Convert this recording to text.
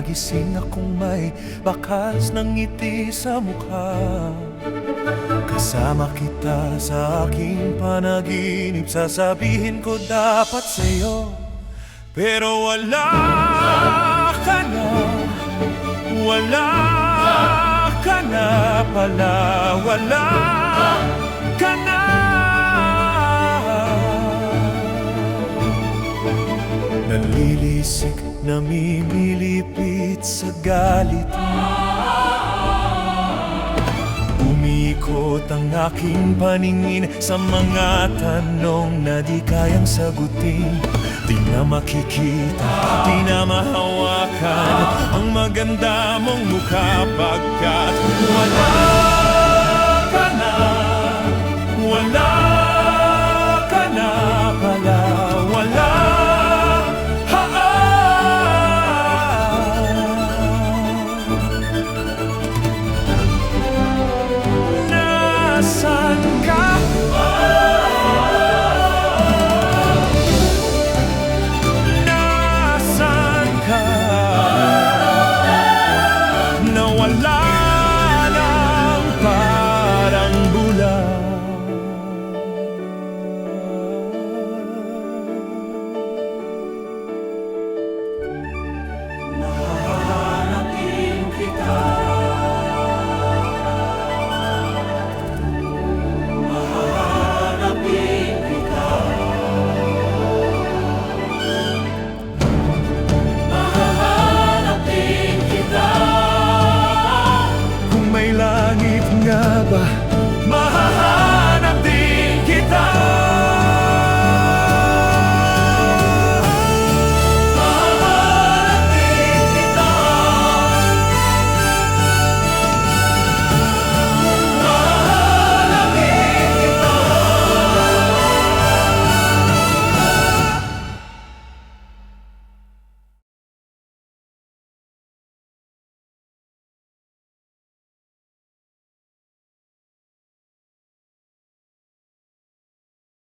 nagising akong may bakas ng ngiti sa mukha. Kasama kita sa aking panaginip, sasabihin ko dapat sa'yo, pero wala ka na, wala ka na pala, wala ka na. Nalilisik, namimilipit sa galit. Umiikot ang aking paningin sa mga tanong na di kayang sagutin. Di na makikita, di na mahawakan ang maganda mong mukha, pagkat wala ka na, wala